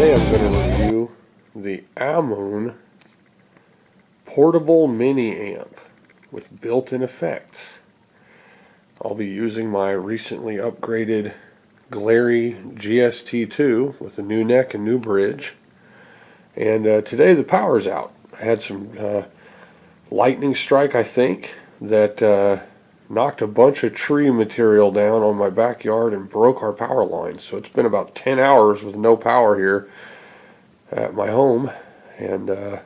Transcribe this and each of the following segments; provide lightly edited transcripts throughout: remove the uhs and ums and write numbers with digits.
Today I'm going to review the Ammoon portable mini amp with built-in effects. I'll be using my recently upgraded Glary GST2 with a new neck and new bridge. And today the power's out. I had some lightning strike, I think, that knocked a bunch of tree material down on my backyard and broke our power lines. So it's been about 10 hours with no power here at my home. And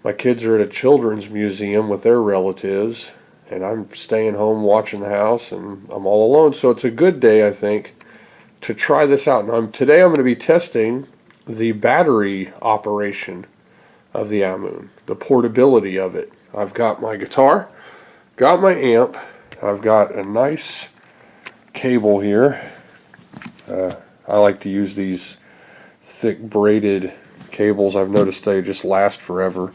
my kids are at a children's museum with their relatives, and I'm staying home watching the house, and I'm all alone. So it's a good day, I think, to try this out. Now, today I'm going to be testing the battery operation of the Ammoon, the portability of it. I've got my guitar, got my amp, I've got a nice cable here. I like to use these thick braided cables. I've noticed they just last forever.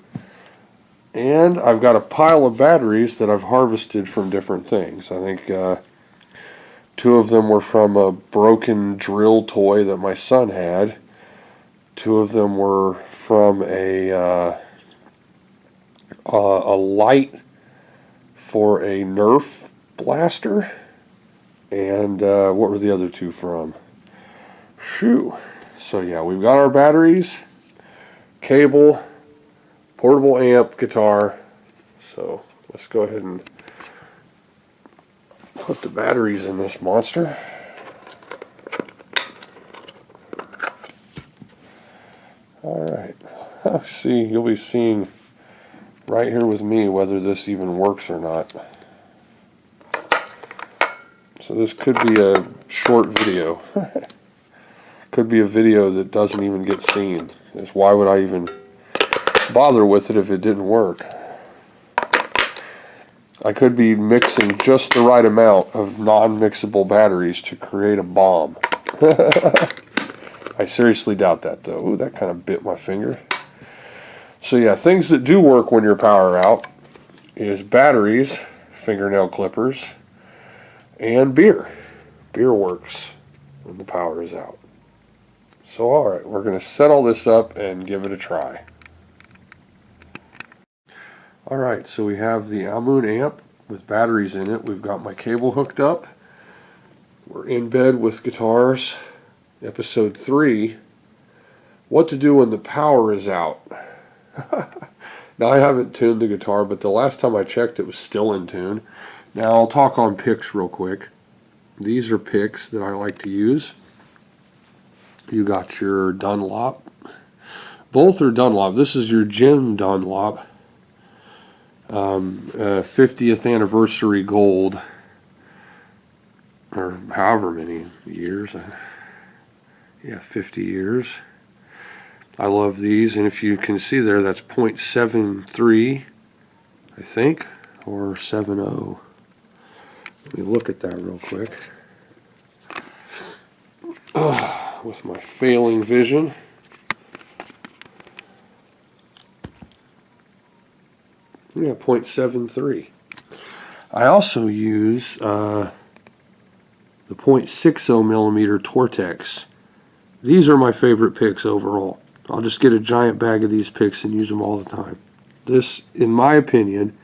And I've got a pile of batteries that I've harvested from different things. I think two of them were from a broken drill toy that my son had. Two of them were from a light for a Nerf blaster. And what were the other two from? Shoo. So yeah, we've got our batteries, cable, portable amp, guitar. So let's go ahead and put the batteries in this monster. Alright, see, you'll be seeing right here with me whether this even works or not. So this could be a short video. Could be a video that doesn't even get seen. Because why would I even bother with it if it didn't work? I could be mixing just the right amount of non-mixable batteries to create a bomb. I seriously doubt that, though. Ooh, that kind of bit my finger. So yeah, things that do work when your power out is batteries, fingernail clippers, and beer. Beer works when the power is out. So alright, we're going to set all this up and give it a try. Alright, so we have the Ammoon amp with batteries in it. We've got my cable hooked up. We're in bed with guitars. Episode 3, what to do when the power is out. Now, I haven't tuned the guitar, but the last time I checked it was still in tune. Now I'll talk on picks real quick. These are picks that I like to use. You got your Dunlop. Both are Dunlop. This is your Jim Dunlop. 50th anniversary gold. Or however many years. Yeah, 50 years. I love these, and if you can see there, that's 0.73, I think, or 70. Let me look at that real quick. With my failing vision. Yeah, 0.73. I also use the 0.60 millimeter Tortex. These are my favorite picks overall. I'll just get a giant bag of these picks and use them all the time. This, in my opinion,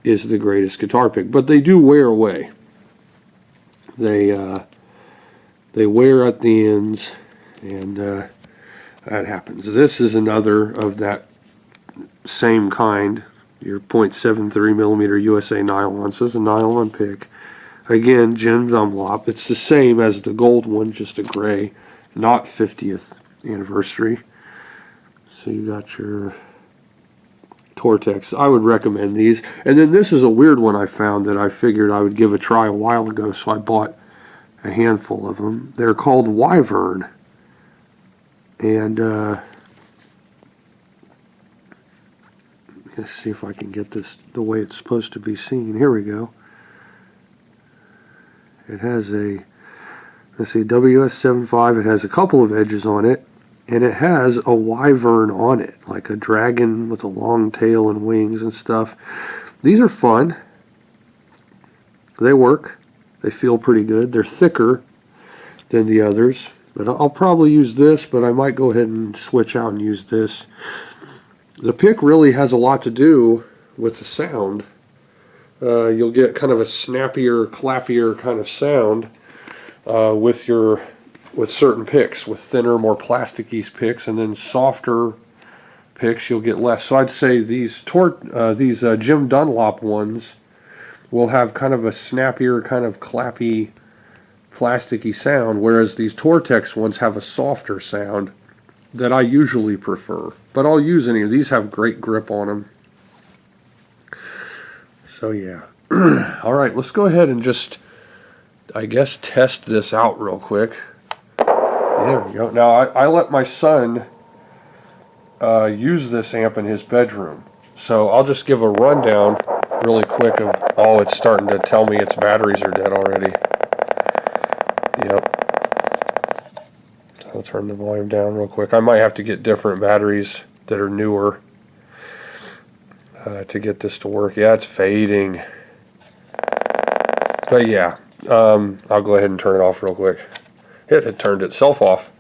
is the greatest guitar pick. But they do wear away. They wear at the ends, and that happens. This is another of that same kind. Your 0.73 millimeter USA nylon. So it's a nylon pick. Again, Jim Dunlop. It's the same as the gold one, just a gray. Not 50th anniversary. So you got your Tortex. I would recommend these. And then this is a weird one I found that I figured I would give a try a while ago, so I bought a handful of them. They're called Wyvern. And let's see if I can get this the way it's supposed to be seen. Here we go. It has a, let's see, WS75. It has a couple of edges on it, and it has a wyvern on it, like a dragon with a long tail and wings and stuff. These are fun. They work. They feel pretty good. They're thicker than the others. But I'll probably use this, but I might go ahead and switch out and use this. The pick really has a lot to do with the sound. You'll get kind of a snappier, clappier kind of sound with certain picks, with thinner, more plasticky picks, and then softer picks you'll get less. So I'd say these Jim Dunlop ones will have kind of a snappier, kind of clappy, plasticky sound, whereas these Tortex ones have a softer sound that I usually prefer. But I'll use any of these. Have great grip on them. So yeah. Alright, let's go ahead and just, I guess, test this out real quick. There we go. Now I let my son use this amp in his bedroom. So I'll just give a rundown really quick of, oh, it's starting to tell me its batteries are dead already. Yep. So I'll turn the volume down real quick. I might have to get different batteries that are newer to get this to work. Yeah, it's fading. But yeah, I'll go ahead and turn it off real quick. It had turned itself off.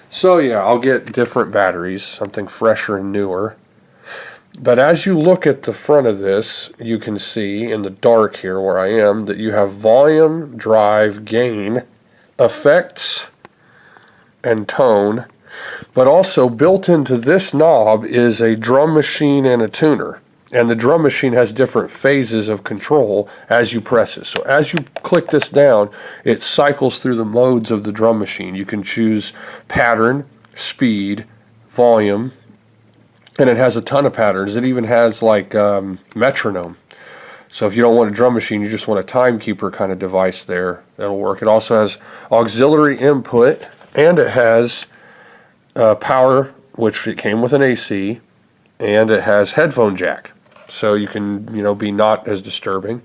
So yeah, I'll get different batteries, something fresher and newer. But as you look at the front of this, you can see in the dark here where I am that you have volume, drive, gain, effects, and tone. But also built into this knob is a drum machine and a tuner. And the drum machine has different phases of control as you press it. So as you click this down, it cycles through the modes of the drum machine. You can choose pattern, speed, volume, and it has a ton of patterns. It even has like metronome. So if you don't want a drum machine, you just want a timekeeper kind of device there, that'll work. It also has auxiliary input, and it has power, which it came with an AC, and it has headphone jack. So you can, be not as disturbing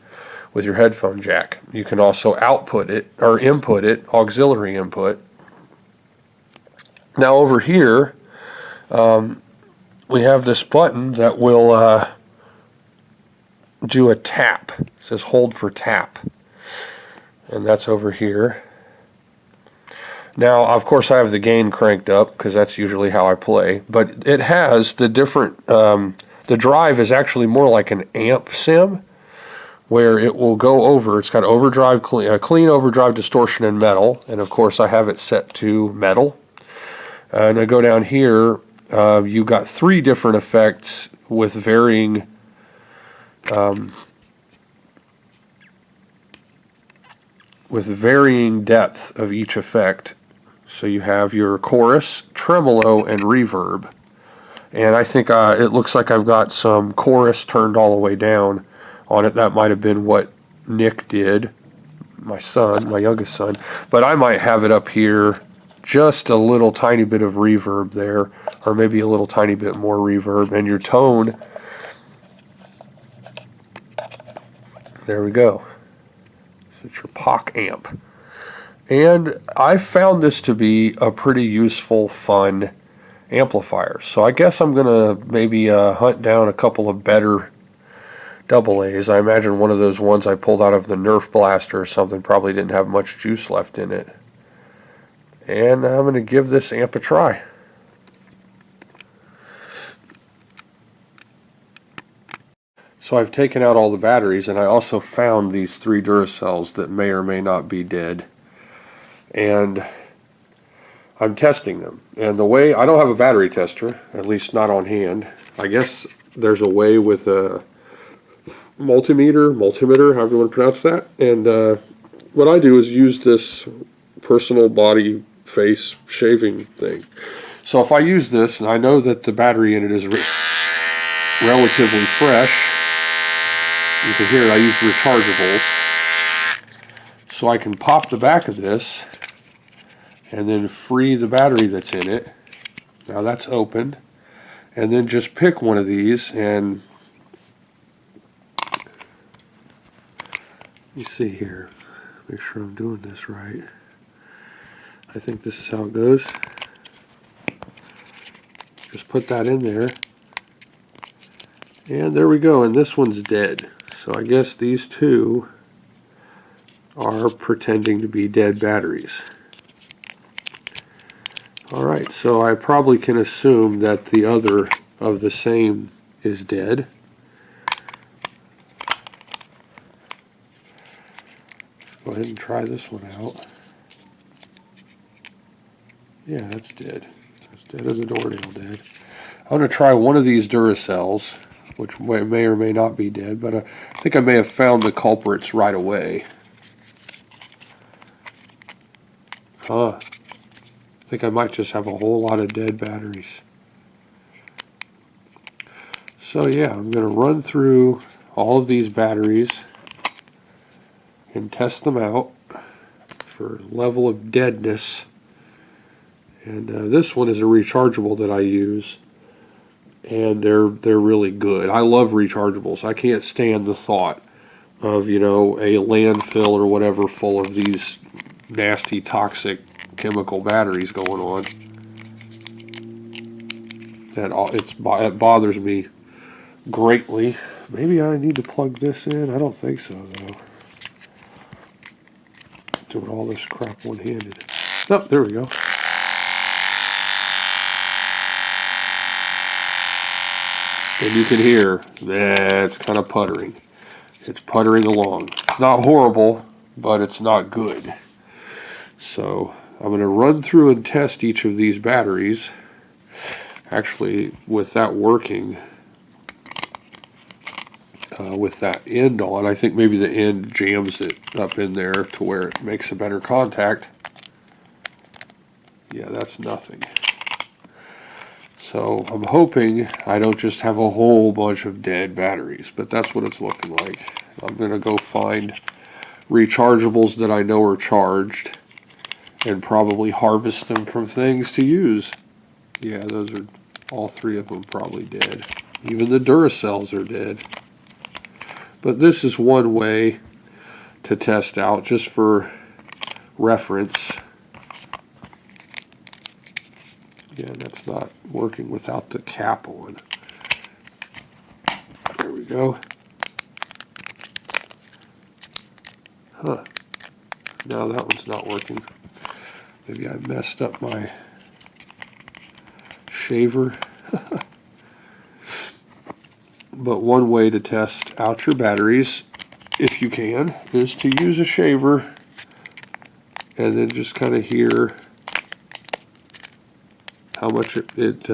with your headphone jack. You can also output it, or input it, auxiliary input. Now over here, we have this button that will do a tap. It says hold for tap. And that's over here. Now, of course, I have the gain cranked up because that's usually how I play. But it has the different, the drive is actually more like an amp sim, where it will go over. It's got overdrive, clean overdrive, distortion, and metal. And of course, I have it set to metal. And I go down here. You got 3 different effects with varying depth of each effect. So you have your chorus, tremolo, and reverb. And I think it looks like I've got some chorus turned all the way down on it. That might have been what Nick did, my son, my youngest son. But I might have it up here, just a little tiny bit of reverb there, or maybe a little tiny bit more reverb. And your tone, there we go. So it's your Pockamp. And I found this to be a pretty useful, fun amplifier. So I guess I'm going to maybe hunt down a couple of better AA. I imagine one of those ones I pulled out of the Nerf blaster or something probably didn't have much juice left in it. And I'm going to give this amp a try. So I've taken out all the batteries, and I also found these 3 Duracells that may or may not be dead. And I'm testing them. And the way, I don't have a battery tester, at least not on hand. I guess there's a way with a multimeter, however you want to pronounce that. And what I do is use this personal body face shaving thing. So if I use this, and I know that the battery in it is relatively fresh, you can hear it, I use rechargeables. So I can pop the back of this and then free the battery that's in it. Now that's opened. And then just pick one of these, and let me see here. Make sure I'm doing this right. I think this is how it goes. Just put that in there. And there we go, and this one's dead. So I guess these 2 are pretending to be dead batteries. Alright, so I probably can assume that the other of the same is dead. Go ahead and try this one out. Yeah, that's dead. That's dead as a doornail dead. I'm going to try one of these Duracells, which may or may not be dead, but I think I may have found the culprits right away. Huh. I think I might just have a whole lot of dead batteries. So yeah, I'm going to run through all of these batteries and test them out for level of deadness. And this one is a rechargeable that I use, and they're really good. I love rechargeables. I can't stand the thought of, you know, a landfill or whatever full of these nasty toxic chemical batteries going on. It bothers me greatly. Maybe I need to plug this in. I don't think so though. Doing all this crap one-handed. Oh, there we go. And you can hear that's kind of puttering. It's puttering along. It's not horrible, but it's not good. So I'm going to run through and test each of these batteries. Actually, with that working, with that end on, I think maybe the end jams it up in there to where it makes a better contact. Yeah, that's nothing. So I'm hoping I don't just have a whole bunch of dead batteries, but that's what it's looking like. I'm going to go find rechargeables that I know are charged and probably harvest them from things to use. Yeah, those are all three of them probably dead. Even the Duracells are dead. But this is one way to test out, just for reference. Yeah, that's not working without the cap on. There we go. Huh. Now that one's not working. Maybe I messed up my shaver. But one way to test out your batteries, if you can, is to use a shaver and then just kind of hear how much it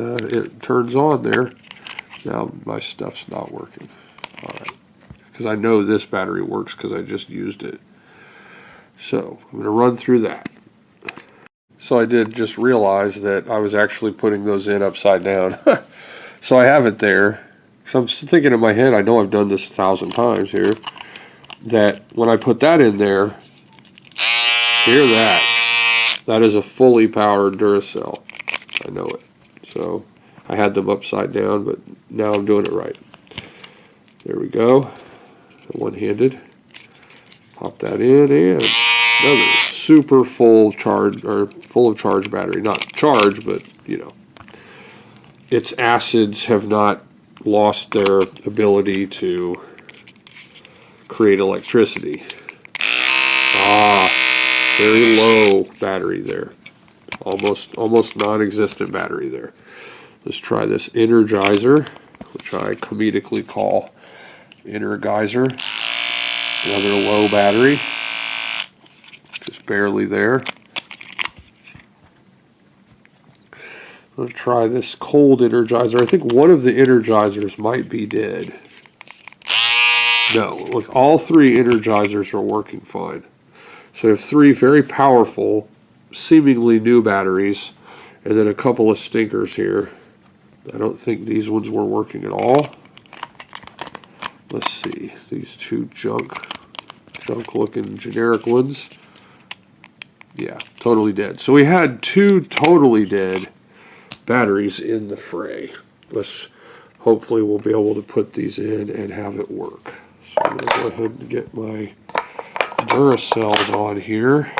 turns on there. Now my stuff's not working. All right, because I know this battery works because I just used it. So I'm going to run through that. So I did just realize that I was actually putting those in upside down. So I have it there. So I'm thinking in my head, I know I've done this 1,000 times here, that when I put that in there, hear that. That is a fully powered Duracell. I know it. So I had them upside down, but now I'm doing it right. There we go. One-handed. Pop that in, and another super full charge, or full of charge battery. Not charged, but you know, its acids have not lost their ability to create electricity. Ah, very low battery there. Almost non-existent battery there. Let's try this Energizer, which I comedically call Energizer. Another low battery, just barely there. Let's try this cold Energizer. I think one of the Energizers might be dead. No, look, all three Energizers are working fine. So I have three very powerful, seemingly new batteries, and then a couple of stinkers here. I don't think these ones were working at all. Let's see, these two junk-looking generic ones. Yeah, totally dead. So we had two totally dead batteries in the fray. Hopefully we'll be able to put these in and have it work. So I'm going to go ahead and get my Duracells on here.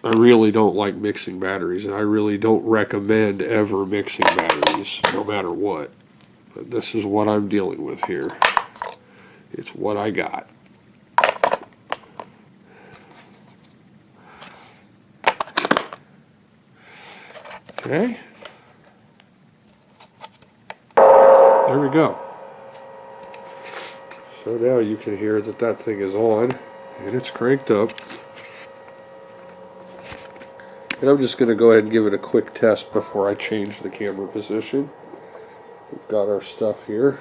I really don't like mixing batteries, and I really don't recommend ever mixing batteries, no matter what. But this is what I'm dealing with here. It's what I got. Okay. There we go. So now you can hear that that thing is on and it's cranked up. And I'm just going to go ahead and give it a quick test before I change the camera position. We've got our stuff here.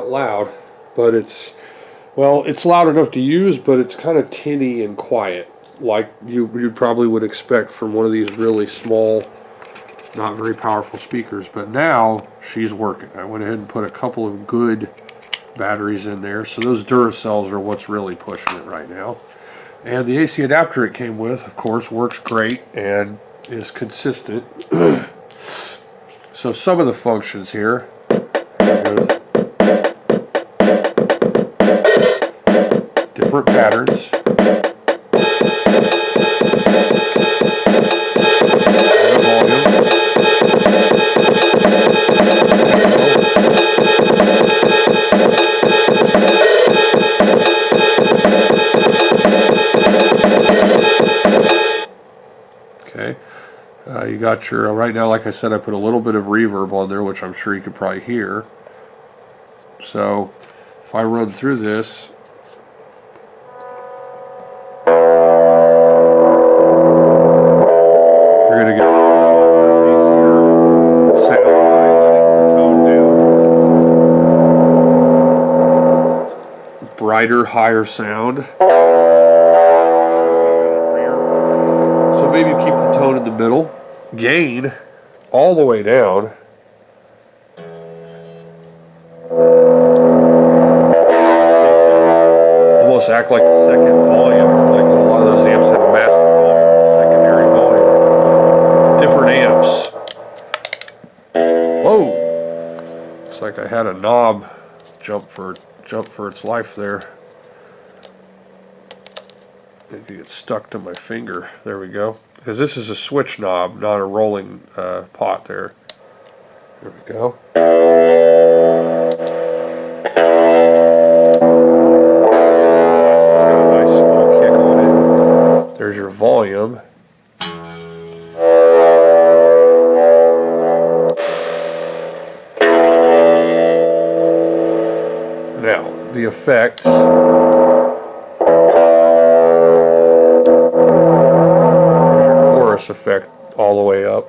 Loud, but it's loud enough to use, but it's kind of tinny and quiet, like you probably would expect from one of these really small, not very powerful speakers. But now she's working. I went ahead and put a couple of good batteries in there, so those Duracells are what's really pushing it right now. And the AC adapter it came with, of course, works great and is consistent. So some of the functions here. Different patterns. Okay. You got your, right now, like I said, I put a little bit of reverb on there, which I'm sure you could probably hear. So if I run through this, you're going to get softer, easier sound by letting the tone down. Brighter, higher sound. So maybe keep the tone in the middle. Gain all the way down. Almost act like a second volume, like a lot of those amps have a master volume, a secondary volume. Different amps. Whoa! Looks like I had a knob jump for its life there. Maybe it's stuck to my finger. There we go. Because this is a switch knob, not a rolling pot there. There we go. It's got a nice little kick on it. There's your volume. Now, the effects. Effect all the way up.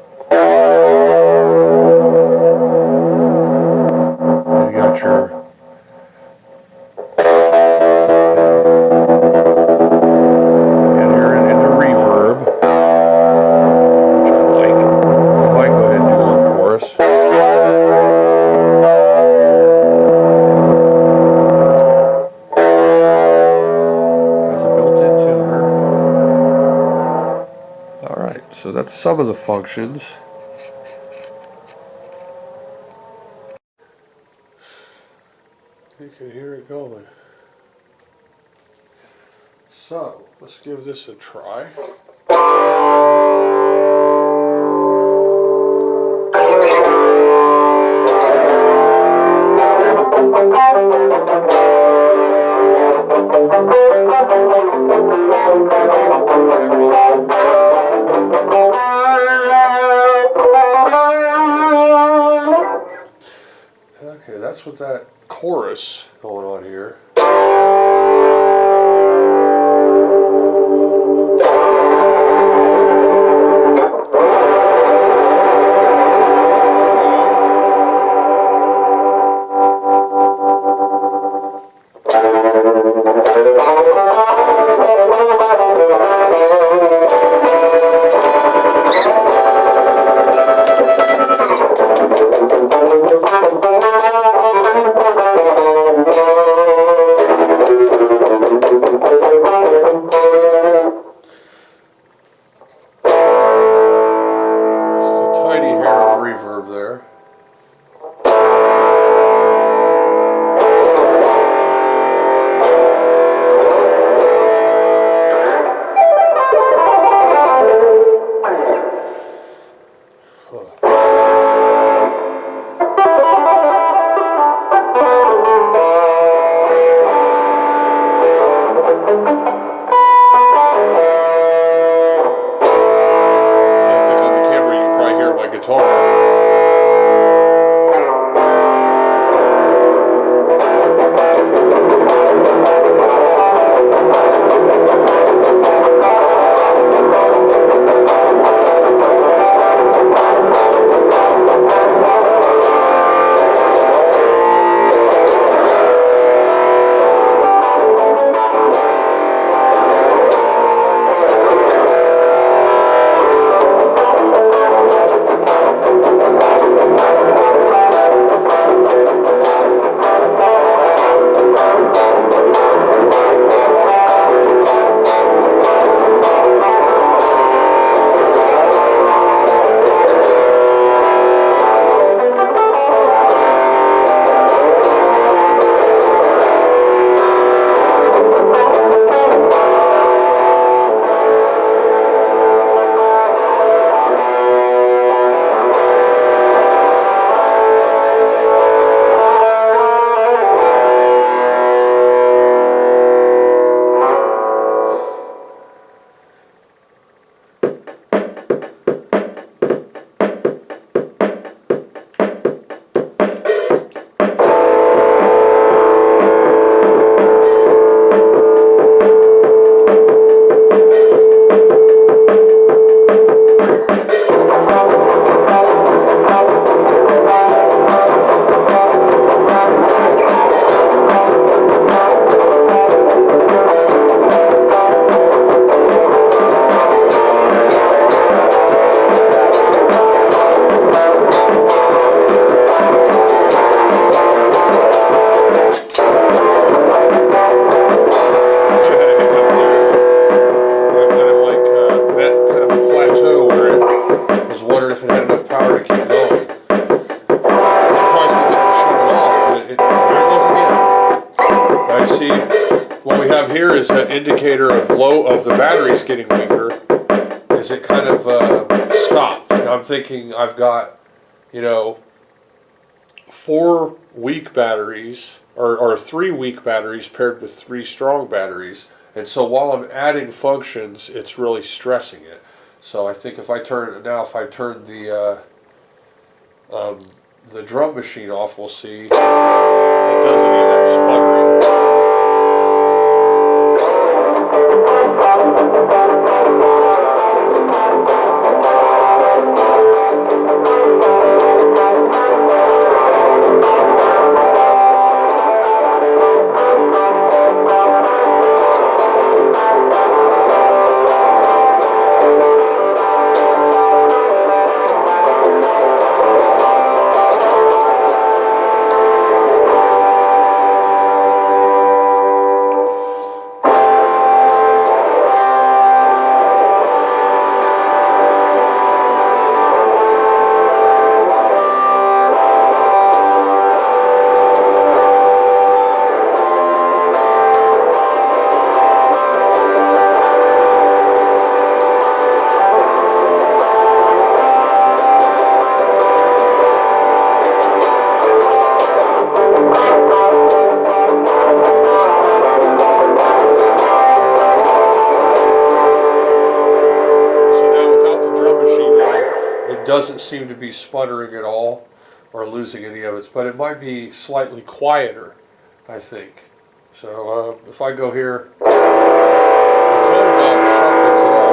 And you got your and you're into reverb, which I like. I might go ahead and do a little chorus. Has a built-in tuner. Alright, so that's some of the functions. You can hear it going. So, let's give this a try. Okay, that's what that chorus going on here. what we have here is an indicator of the batteries getting weaker. Is it kind of stopped? And I'm thinking I've got, 4 weak batteries or 3 weak batteries paired with 3 strong batteries, and so while I'm adding functions, it's really stressing it. So I think if I turn the drum machine off, we'll see if it does any of that sputtering. Doesn't seem to be sputtering at all or losing any of it, but it might be slightly quieter, I think. So if I go here, the tone knob sharpens it up.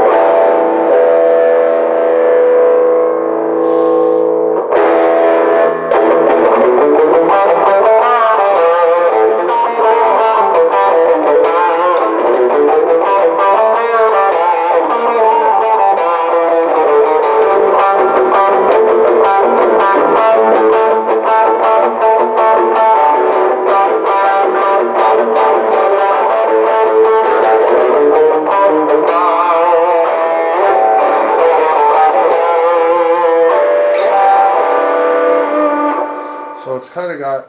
So it's kind of got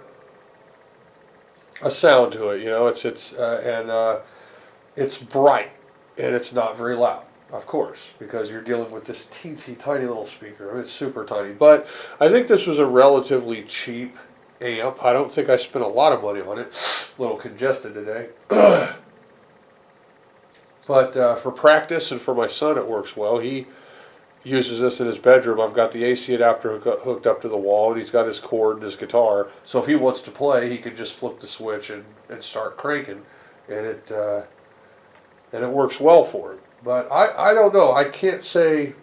a sound to it, it's bright and it's not very loud, of course, because you're dealing with this teensy tiny little speaker. I mean, it's super tiny, but I think this was a relatively cheap amp. I don't think I spent a lot of money on it. A little congested today. But for practice and for my son, it works well. He uses this in his bedroom. I've got the AC adapter hooked up to the wall, and he's got his cord and his guitar. So if he wants to play, he can just flip the switch and start cranking, and it works well for him. But I don't know. I can't say,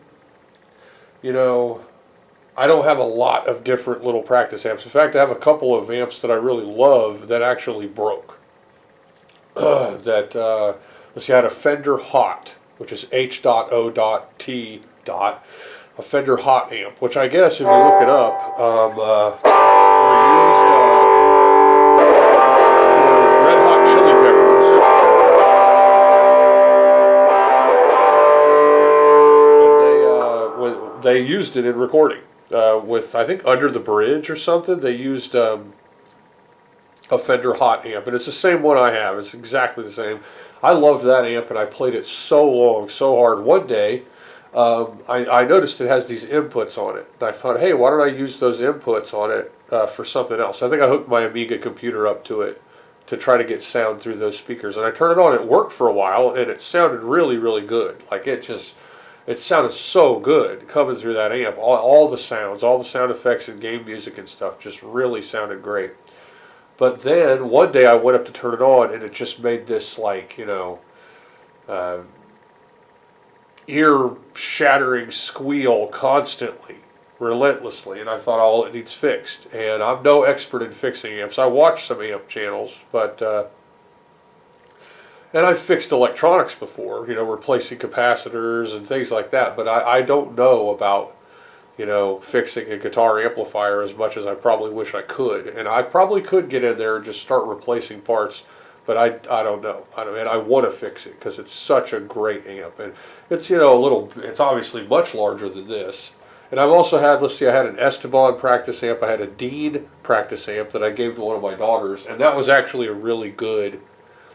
I don't have a lot of different little practice amps. In fact, I have a couple of amps that I really love that actually broke. Let's see, I had a Fender Hot, which is H.O.T. a Fender Hot amp, which I guess if you look it up, were used for Red Hot Chili Peppers. And they used it in recording with, I think, Under the Bridge or something. They used a Fender Hot amp, and it's the same one I have. It's exactly the same. I loved that amp, and I played it so long, so hard. One day, I noticed it has these inputs on it. And I thought, hey, why don't I use those inputs on it for something else? I think I hooked my Amiga computer up to it to try to get sound through those speakers. And I turned it on. It worked for a while, and it sounded really, really good. Like it sounded so good coming through that amp. All the sounds, all the sound effects and game music and stuff just really sounded great. But then one day I went up to turn it on, and it just made this ear-shattering squeal constantly, relentlessly, and I thought, oh, it needs fixed. And I'm no expert in fixing amps. I watch some amp channels, but and I've fixed electronics before, replacing capacitors and things like that. But I don't know about fixing a guitar amplifier as much as I probably wish I could. And I probably could get in there and just start replacing parts. But I don't know. And I want to fix it because it's such a great amp, and it's it's obviously much larger than this. And I've also had, I had an Esteban practice amp. I had a Dean practice amp that I gave to one of my daughters, and that was actually a really good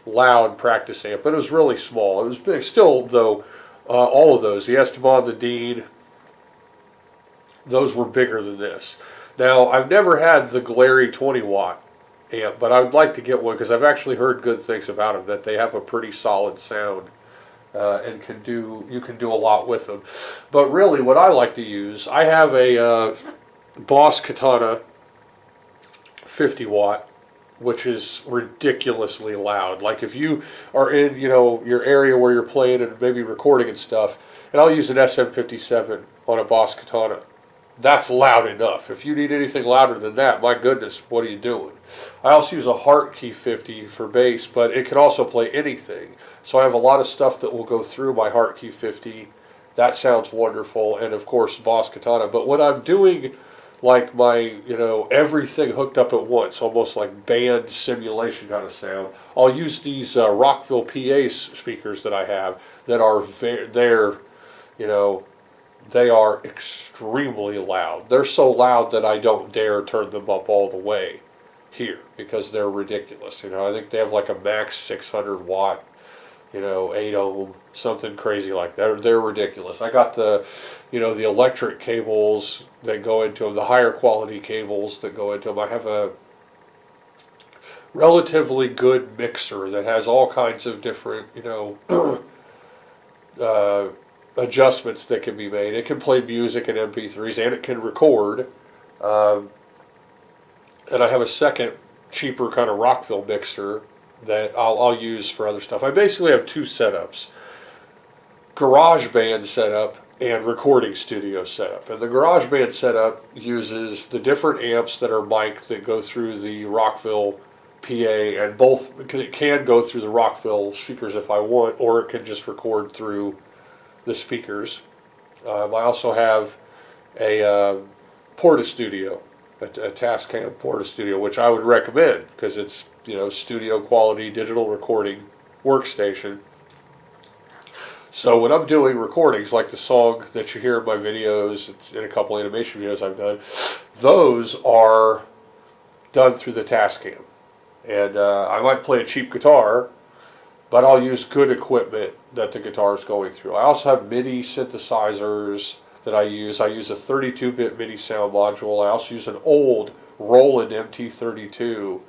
loud practice amp, but it was really small. It was big. Still, though, all of those, the Esteban, the Dean, those were bigger than this. Now, I've never had the glary 20-watt amp, but I would like to get one because I've actually heard good things about them, that they have a pretty solid sound and you can do a lot with them. But really, what I like to use, I have a Boss Katana 50-watt, which is ridiculously loud. Like if you are in, your area where you're playing and maybe recording and stuff, and I'll use an SM57 on a Boss Katana. That's loud enough. If you need anything louder than that, my goodness, what are you doing? I also use a Hartkey 50 for bass, but it can also play anything. So I have a lot of stuff that will go through my Hartkey 50. That sounds wonderful, and of course Boss Katana. But when I'm doing like my, everything hooked up at once, almost like band simulation kind of sound, I'll use these Rockville PA speakers that I have that are they are extremely loud. They're so loud that I don't dare turn them up all the way here because they're ridiculous. I think they have like a max 600 watt, 8 ohm, something crazy like that. They're ridiculous. I got the electric cables that go into them, the higher quality cables that go into them. I have a relatively good mixer that has all kinds of different, adjustments that can be made. It can play music and MP3s, and it can record. And I have a second, cheaper kind of Rockville mixer that I'll use for other stuff. I basically have two setups: GarageBand setup and recording studio setup. And the GarageBand setup uses the different amps that are mic'd that go through the Rockville PA, and both it can go through the Rockville speakers if I want, or it can just record through the speakers. I also have a Porta Studio, a Tascam Porta Studio, which I would recommend because it's studio quality digital recording workstation. So when I'm doing recordings like the song that you hear in my videos, it's in a couple animation videos I've done, those are done through the Tascam. And I might play a cheap guitar, but I'll use good equipment that the guitar is going through. I also have MIDI synthesizers that I use. I use a 32-bit MIDI sound module. I also use an old Roland MT32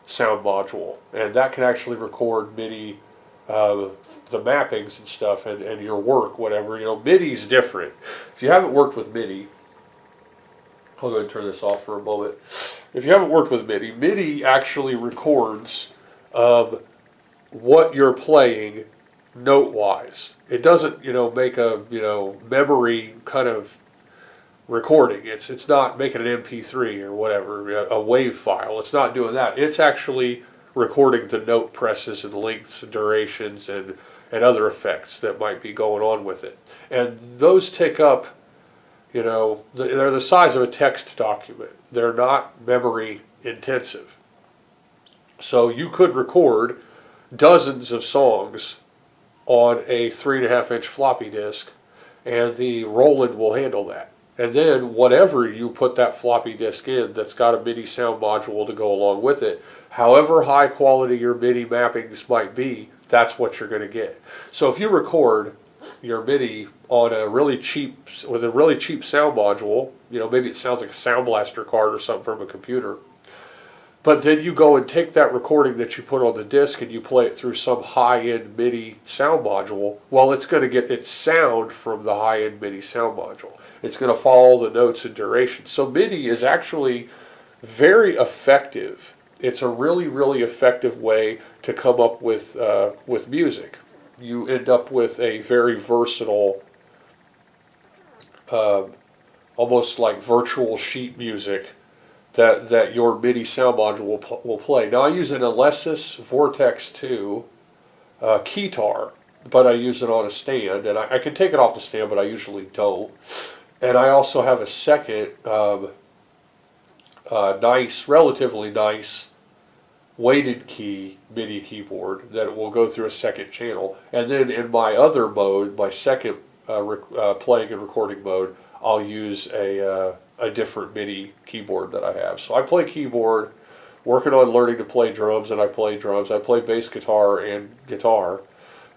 sound module, and that can actually record MIDI, the mappings and stuff, and your work, whatever. MIDI's different. If you haven't worked with MIDI, I'll go ahead and turn this off for a moment. If you haven't worked with MIDI, MIDI actually records what you're playing note-wise. It doesn't, make a, memory kind of recording. It's not making an MP3 or whatever, a WAV file. It's not doing that. It's actually recording the note presses and lengths and durations and other effects that might be going on with it. And those take up, they're the size of a text document. They're not memory intensive. So you could record dozens of songs on a 3.5-inch floppy disk, and the Roland will handle that. And then whatever you put that floppy disk in that's got a MIDI sound module to go along with it, however high quality your MIDI mappings might be, that's what you're going to get. So if you record your MIDI on with a really cheap sound module, maybe it sounds like a Sound Blaster card or something from a computer, but then you go and take that recording that you put on the disc and you play it through some high-end MIDI sound module, well, it's going to get its sound from the high-end MIDI sound module. It's going to follow the notes and duration. So MIDI is actually very effective. It's a really, really effective way to come up with music. You end up with a very versatile, almost like virtual sheet music that your MIDI sound module will play. Now I use an Alesis Vortex 2 keytar, but I use it on a stand, and I can take it off the stand, but I usually don't. And I also have a second relatively nice weighted key MIDI keyboard that will go through a second channel. And then in my other mode, my second playing and recording mode, I'll use a different MIDI keyboard that I have. So I play keyboard working on learning to play drums, and I play drums. I play bass guitar and guitar.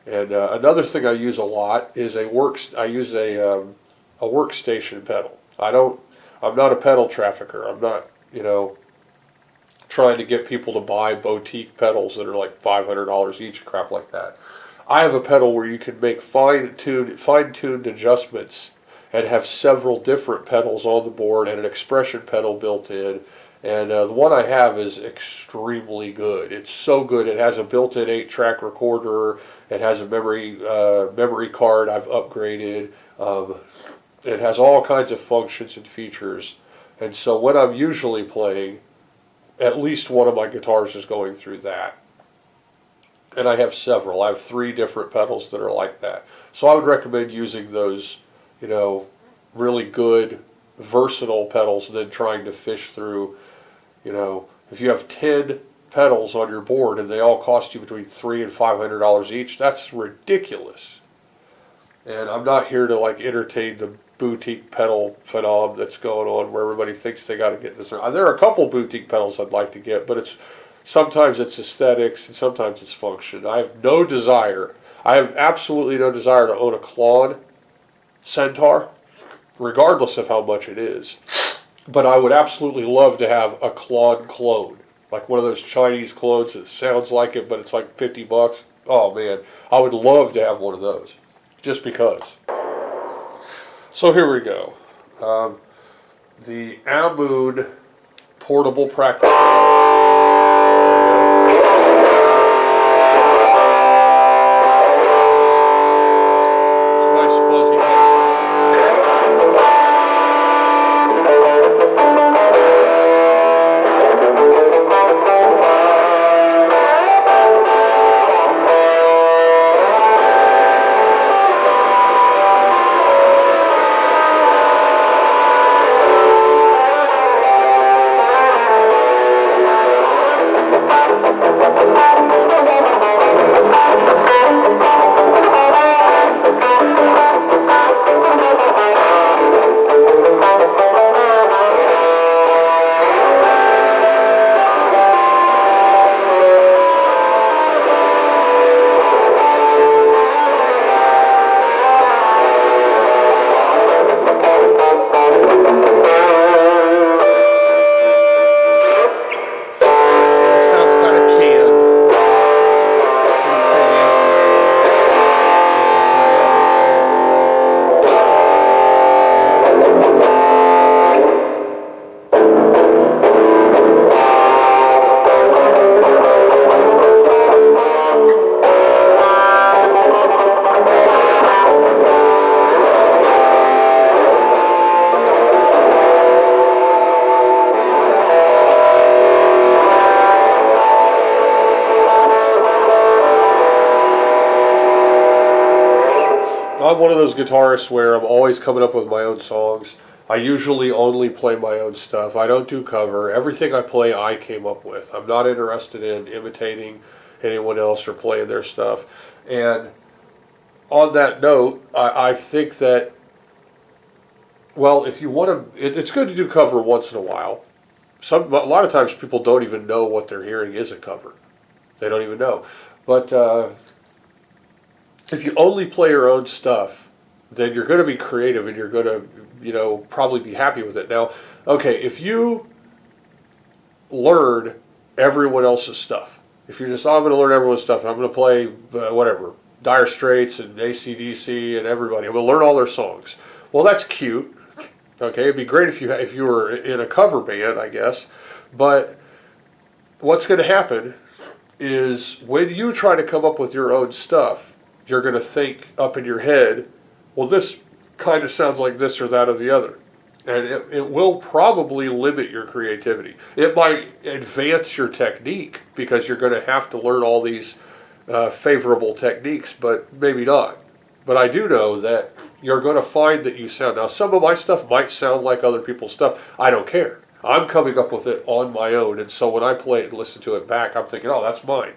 And another thing I use a lot is I use a workstation pedal. I'm not a pedal trafficker. I'm not, trying to get people to buy boutique pedals that are like $500 each, crap like that. I have a pedal where you can make fine-tuned adjustments and have several different pedals on the board and an expression pedal built in. And the one I have is extremely good. It's so good. It has a built-in 8-track recorder. It has a memory card I've upgraded. It has all kinds of functions and features. And so when I'm usually playing, at least one of my guitars is going through that. And I have several. I have 3 different pedals that are like that. So I would recommend using those, really good, versatile pedals than trying to fish through, if you have 10 pedals on your board and they all cost you between $300 and $500 each, that's ridiculous. And I'm not here to entertain the boutique pedal phenom that's going on where everybody thinks they got to get this. There are a couple boutique pedals I'd like to get, but sometimes it's aesthetics and sometimes it's function. I have absolutely no desire to own a Klon Centaur, regardless of how much it is. But I would absolutely love to have a Klon clone, like one of those Chinese clones that sounds like it, but it's like $50. Oh man, I would love to have one of those, just because. So here we go. The Ammoon portable practice. I'm one of those guitarists where I'm always coming up with my own songs. I usually only play my own stuff. I don't do cover. Everything I play, I came up with. I'm not interested in imitating anyone else or playing their stuff. And on that note, I think that, well, if you want to, it's good to do cover once in a while. A lot of times people don't even know what they're hearing is a cover. They don't even know. But if you only play your own stuff, then you're going to be creative and you're going to, probably be happy with it. Now, okay, if you learn everyone else's stuff, if you're just, I'm going to learn everyone's stuff, I'm going to play whatever, Dire Straits and AC/DC and everybody, I'm going to learn all their songs. Well, that's cute. Okay, it'd be great if you were in a cover band, I guess. But what's going to happen is when you try to come up with your own stuff, you're going to think up in your head, well, this kind of sounds like this or that or the other. And it will probably limit your creativity. It might advance your technique because you're going to have to learn all these favorable techniques, but maybe not. But I do know that you're going to find that you sound. Now, some of my stuff might sound like other people's stuff. I don't care. I'm coming up with it on my own. And so when I play it and listen to it back, I'm thinking, oh, that's mine.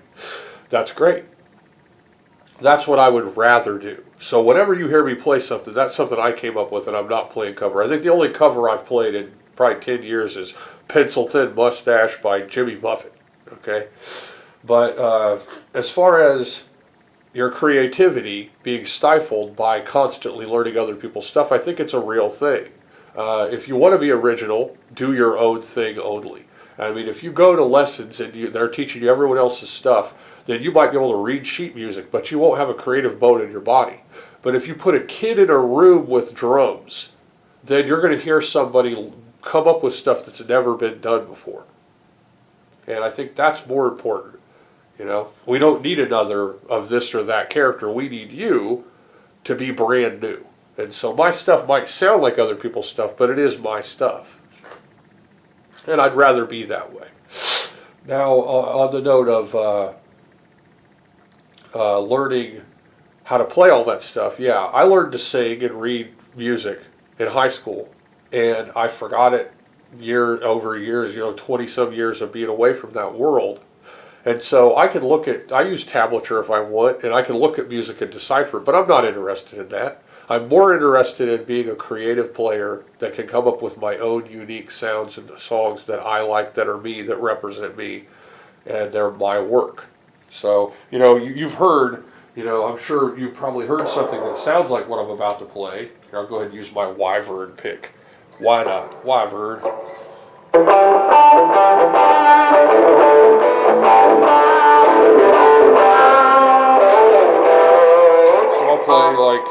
That's great. That's what I would rather do. So whenever you hear me play something, that's something I came up with and I'm not playing cover. I think the only cover I've played in probably 10 years is Pencil Thin Mustache by Jimmy Buffett. Okay? But as far as your creativity being stifled by constantly learning other people's stuff, I think it's a real thing. If you want to be original, do your own thing only. I mean, if you go to lessons and they're teaching you everyone else's stuff, then you might be able to read sheet music, but you won't have a creative bone in your body. But if you put a kid in a room with drums, then you're going to hear somebody come up with stuff that's never been done before. And I think that's more important. You know, we don't need another of this or that character. We need you to be brand new. And so my stuff might sound like other people's stuff, but it is my stuff. And I'd rather be that way. Now, on the note of learning how to play all that stuff, yeah, I learned to sing and read music in high school, and I forgot it over years, 20-some years of being away from that world. And so I use tablature if I want, and I can look at music and decipher it, but I'm not interested in that. I'm more interested in being a creative player that can come up with my own unique sounds and songs that I like, that are me, that represent me, and they're my work. So, you've heard, I'm sure you've probably heard something that sounds like what I'm about to play. Here, I'll go ahead and use my Wyvern pick. Why not? Wyvern. So I'll play like...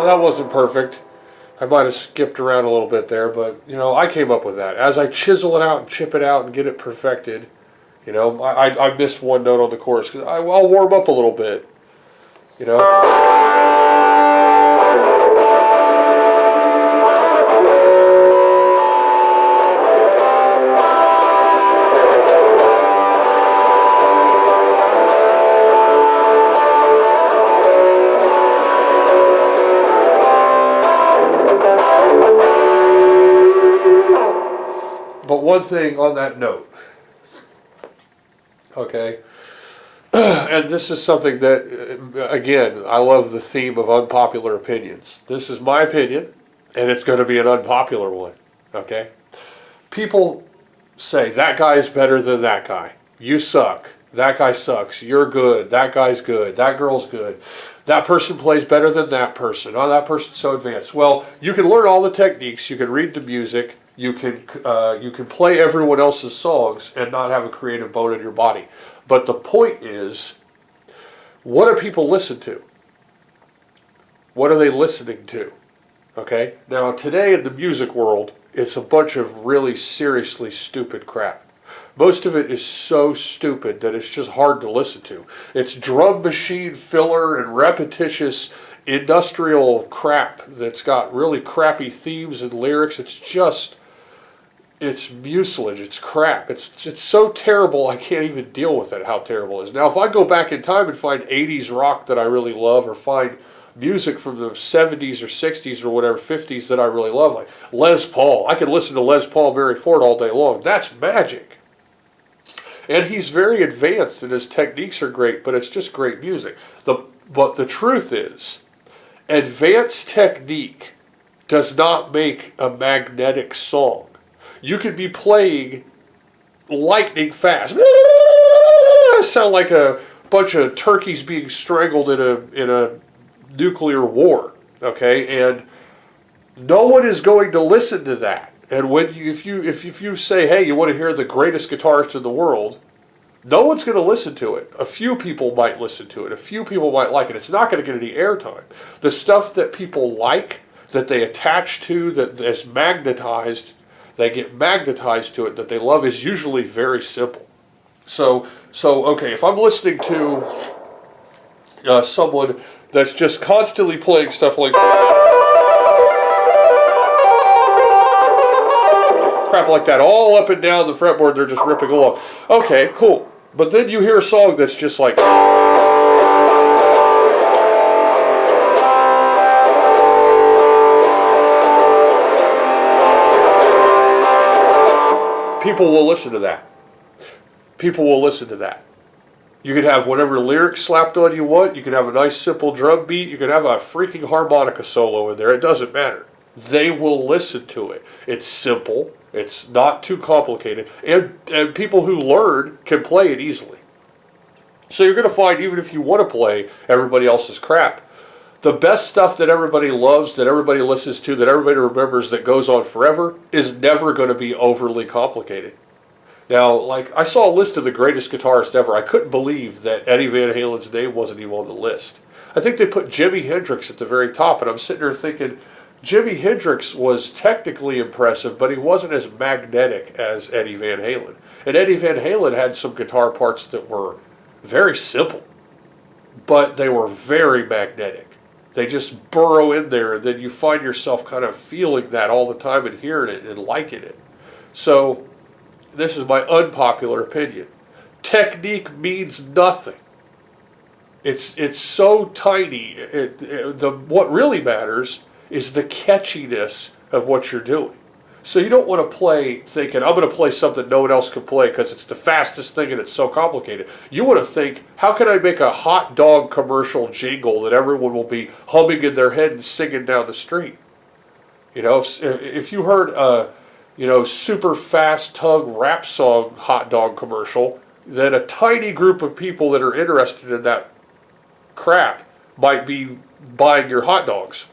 That wasn't perfect. I might have skipped around a little bit there, but I came up with that. As I chisel it out and chip it out and get it perfected, I missed one note on the chorus because I'll warm up a little bit, But one thing on that note, okay, and this is something that, again, I love the theme of unpopular opinions. This is my opinion, and it's going to be an unpopular one, okay? People say, that guy's better than that guy. You suck. That guy sucks. You're good. That guy's good. That girl's good. That person plays better than that person. Oh, that person's so advanced. Well, you can learn all the techniques. You can read the music. You can play everyone else's songs and not have a creative bone in your body. But the point is, what do people listen to? What are they listening to? Okay? Now, today in the music world, it's a bunch of really seriously stupid crap. Most of it is so stupid that it's just hard to listen to. It's drum machine filler and repetitious industrial crap that's got really crappy themes and lyrics. It's mucilage, it's crap. It's so terrible I can't even deal with it, how terrible it is. Now, if I go back in time and find 80s rock that I really love, or find music from the 70s or 60s or whatever, 50s that I really love, like Les Paul. I could listen to Les Paul, Mary Ford all day long. That's magic. And he's very advanced and his techniques are great, but it's just great music. But the truth is, advanced technique does not make a magnetic song. You could be playing lightning fast. Sound like a bunch of turkeys being strangled in a nuclear war. Okay, and no one is going to listen to that. And when if you say, hey, you want to hear the greatest guitarist in the world, no one's going to listen to it. A few people might listen to it. A few people might like it. It's not going to get any airtime. The stuff that people like, that they attach to, that is magnetized, they get magnetized to it, that they love, is usually very simple. So okay, if I'm listening to someone that's just constantly playing stuff like crap like that, all up and down the fretboard, they're just ripping along. Okay, cool. But then you hear a song that's just like... people will listen to that. People will listen to that. You could have whatever lyrics slapped on you want. You could have a nice simple drum beat. You could have a freaking harmonica solo in there. It doesn't matter. They will listen to it. It's simple. It's not too complicated. And people who learn can play it easily. So you're going to find, even if you want to play everybody else's crap, the best stuff that everybody loves, that everybody listens to, that everybody remembers, that goes on forever, is never going to be overly complicated. Now, like, I saw a list of the greatest guitarists ever. I couldn't believe that Eddie Van Halen's name wasn't even on the list. I think they put Jimi Hendrix at the very top, and I'm sitting there thinking, Jimi Hendrix was technically impressive, but he wasn't as magnetic as Eddie Van Halen. And Eddie Van Halen had some guitar parts that were very simple, but they were very magnetic. They just burrow in there, and then you find yourself kind of feeling that all the time and hearing it and liking it. So this is my unpopular opinion. Technique means nothing. It's so tiny. What really matters is the catchiness of what you're doing. So you don't want to play thinking, I'm going to play something no one else can play because it's the fastest thing and it's so complicated. You want to think, how can I make a hot dog commercial jingle that everyone will be humming in their head and singing down the street? You know, if you heard a super fast tongue rap song hot dog commercial, then a tiny group of people that are interested in that crap might be buying your hot dogs.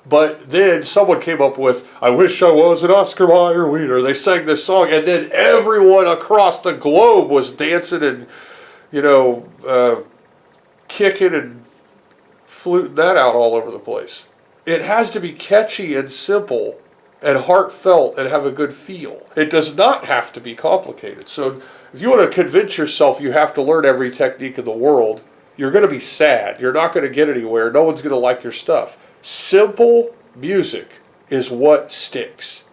But then someone came up with, I wish I was an Oscar Mayer wiener. They sang this song, and then everyone across the globe was dancing and, kicking and fluting that out all over the place. It has to be catchy and simple and heartfelt and have a good feel. It does not have to be complicated. So if you want to convince yourself you have to learn every technique in the world, you're going to be sad. You're not going to get anywhere. No one's going to like your stuff. Simple music is what sticks.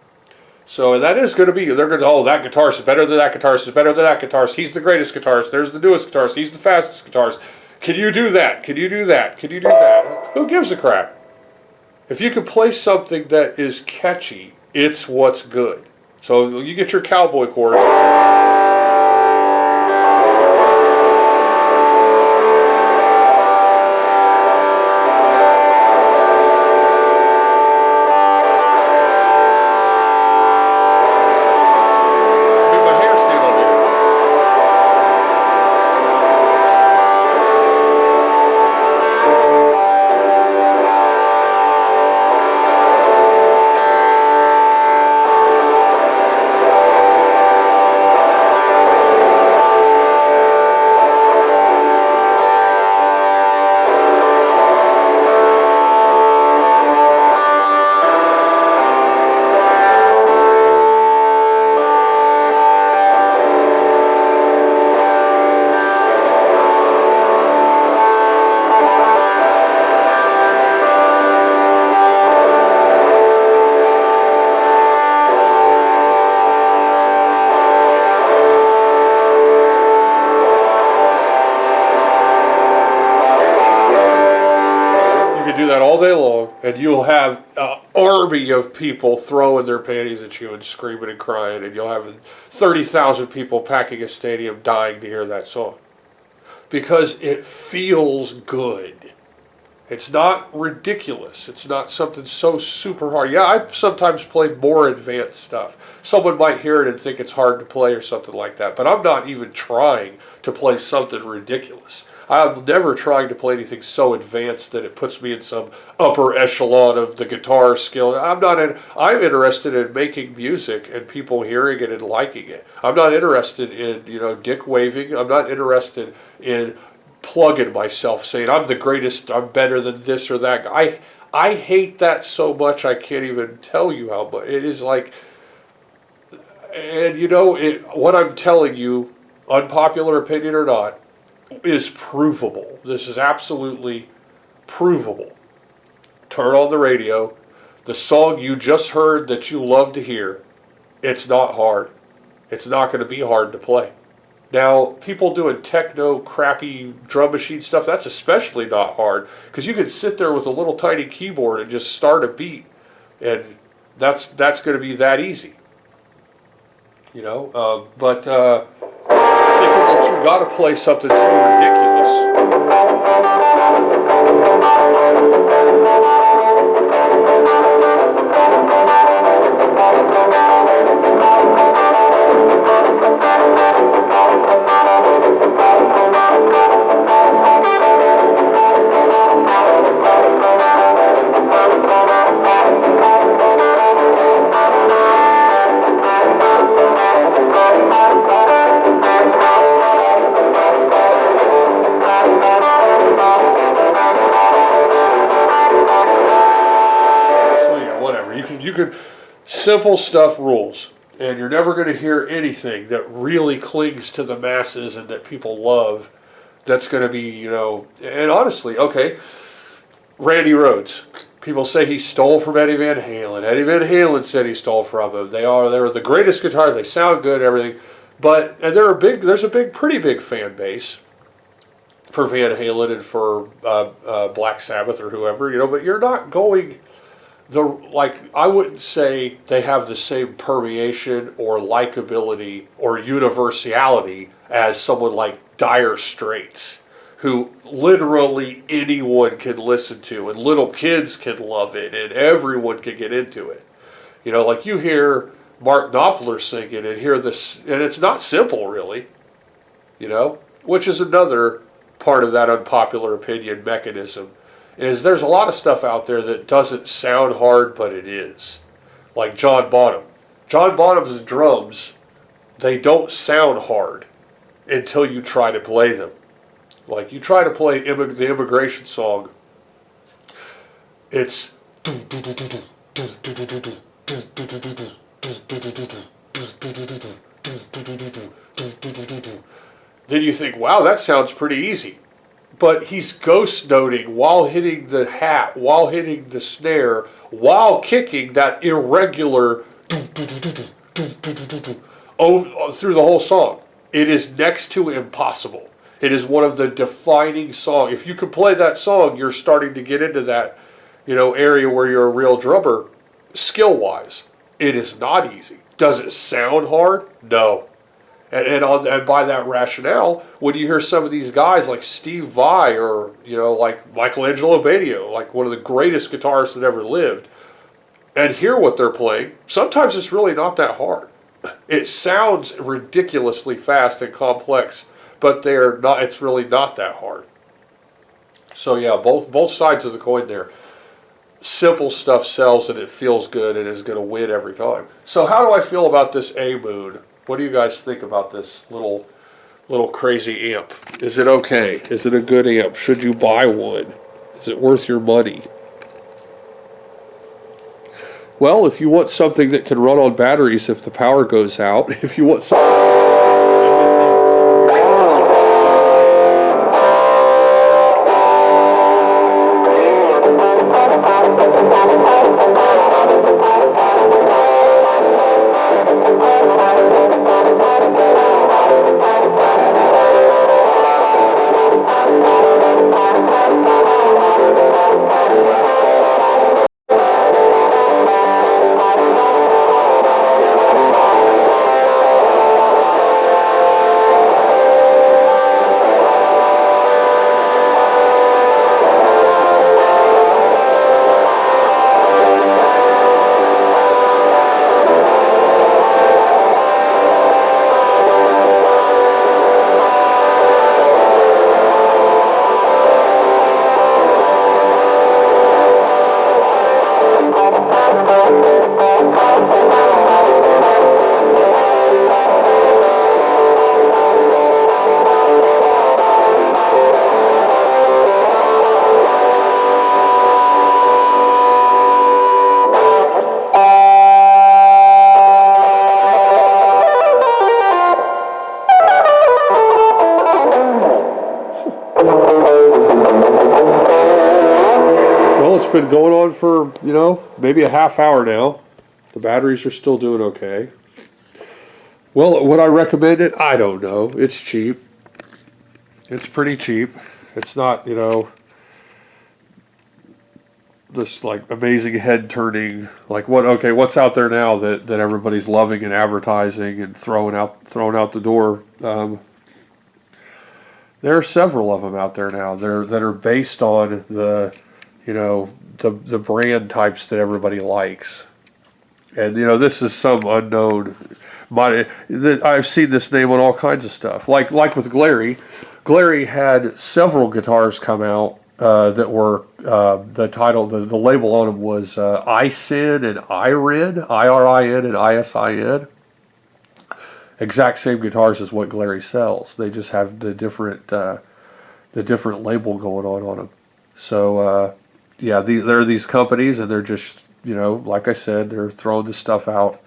So, and that is going to be, they're going to, oh, that guitarist is better than that guitarist, is better than that guitarist, he's the greatest guitarist, there's the newest guitarist, he's the fastest guitarist. Can you do that? Can you do that? Can you do that? Who gives a crap? If you can play something that is catchy, it's what's good. So you get your cowboy chords. All day long, and you'll have an army of people throwing their panties at you and screaming and crying, and you'll have 30,000 people packing a stadium dying to hear that song. Because it feels good. It's not ridiculous. It's not something so super hard. Yeah, I sometimes play more advanced stuff. Someone might hear it and think it's hard to play or something like that, but I'm not even trying to play something ridiculous. I'm never trying to play anything so advanced that it puts me in some upper echelon of the guitar skill. I'm interested in making music and people hearing it and liking it. I'm not interested in, dick waving. I'm not interested in plugging myself, saying I'm the greatest, I'm better than this or that. I hate that so much I can't even tell you how much. It is like, and what I'm telling you, unpopular opinion or not, is provable. This is absolutely provable. Turn on the radio. The song you just heard that you love to hear, it's not hard. It's not going to be hard to play. Now, people doing techno, crappy drum machine stuff, that's especially not hard, because you can sit there with a little tiny keyboard and just start a beat, and that's going to be that easy. But thinking that you got to play something so ridiculous. Simple stuff rules, and you're never going to hear anything that really clings to the masses and that people love. That's going to be, and honestly, okay, Randy Rhoads. People say he stole from Eddie Van Halen. Eddie Van Halen said he stole from him. They were the greatest guitarists. They sound good, everything, there's a pretty big fan base for Van Halen and for Black Sabbath or whoever, but you're not going. I wouldn't say they have the same permeation or likability or universality as someone like Dire Straits, who literally anyone can listen to, and little kids can love it, and everyone can get into it. You hear Mark Knopfler singing and hear this, and it's not simple really, which is another part of that unpopular opinion mechanism. Is there's a lot of stuff out there that doesn't sound hard, but it is. Like John Bonham. John Bonham's drums, they don't sound hard until you try to play them. Like you try to play the Immigration song, it's then you think, wow, that sounds pretty easy. But he's ghost noting while hitting the hat, while hitting the snare, while kicking that irregular through the whole song. It is next to impossible. It is one of the defining songs. If you can play that song, you're starting to get into that, area where you're a real drummer, skill-wise. It is not easy. Does it sound hard? No. And by that rationale, when you hear some of these guys like Steve Vai or, like Michelangelo Badio, like one of the greatest guitarists that ever lived, and hear what they're playing, sometimes it's really not that hard. It sounds ridiculously fast and complex, but it's really not that hard. So yeah, both sides of the coin there. Simple stuff sells and it feels good and is going to win every time. So how do I feel about this Ammoon? What do you guys think about this little crazy amp? Is it okay? Is it a good amp? Should you buy one? Is it worth your money? Well, if you want something that can run on batteries if the power goes out, if you want something... been going on for, you know, maybe a half hour now. The batteries are still doing okay. Well, would I recommend it? I don't know. It's cheap. It's pretty cheap. It's not, you know, this like amazing head turning, like what's out there now that everybody's loving and advertising and throwing out the door. There are several of them out there now that are based on the, you know, the brand types that everybody likes. And, you know, this is some unknown. I've seen this name on all kinds of stuff. Like with Glary. Glary had several guitars come out that were, the title, the label on them was ISIN and IRIN, IRIN and ISIN. Exact same guitars as what Glary sells. They just have the different label going on them. So, yeah, there are these companies, and they're just, you know, like I said, they're throwing this stuff out,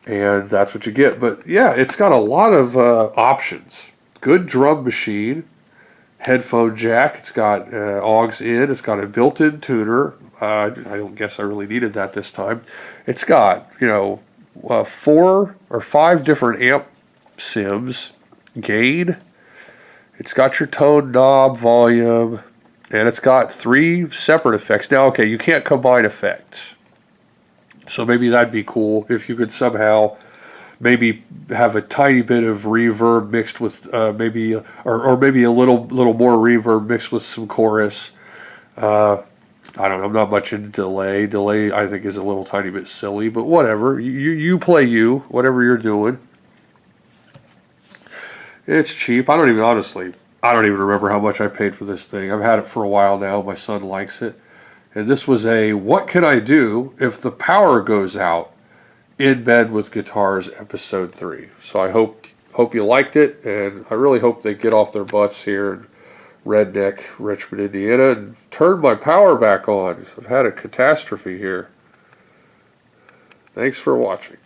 and that's what you get. But yeah, it's got a lot of options. Good drum machine, headphone jack. It's got aux in. It's got a built-in tuner. I don't guess I really needed that this time. It's got, you know, 4 or 5 different amp sims, gain. It's got your tone knob, volume, and it's got 3 separate effects. Now, okay, you can't combine effects, so maybe that'd be cool if you could somehow maybe have a tiny bit of reverb mixed with maybe a little more reverb mixed with some chorus. I don't know, I'm not much into delay. Delay, I think, is a little tiny bit silly, but whatever. You play whatever you're doing. It's cheap. I don't even remember how much I paid for this thing. I've had it for a while now. My son likes it. And this was a what can I do if the power goes out in bed with guitars episode 3. So I hope you liked it, and I really hope they get off their butts here in redneck Richmond, Indiana, and turn my power back on. I've had a catastrophe here. Thanks for watching.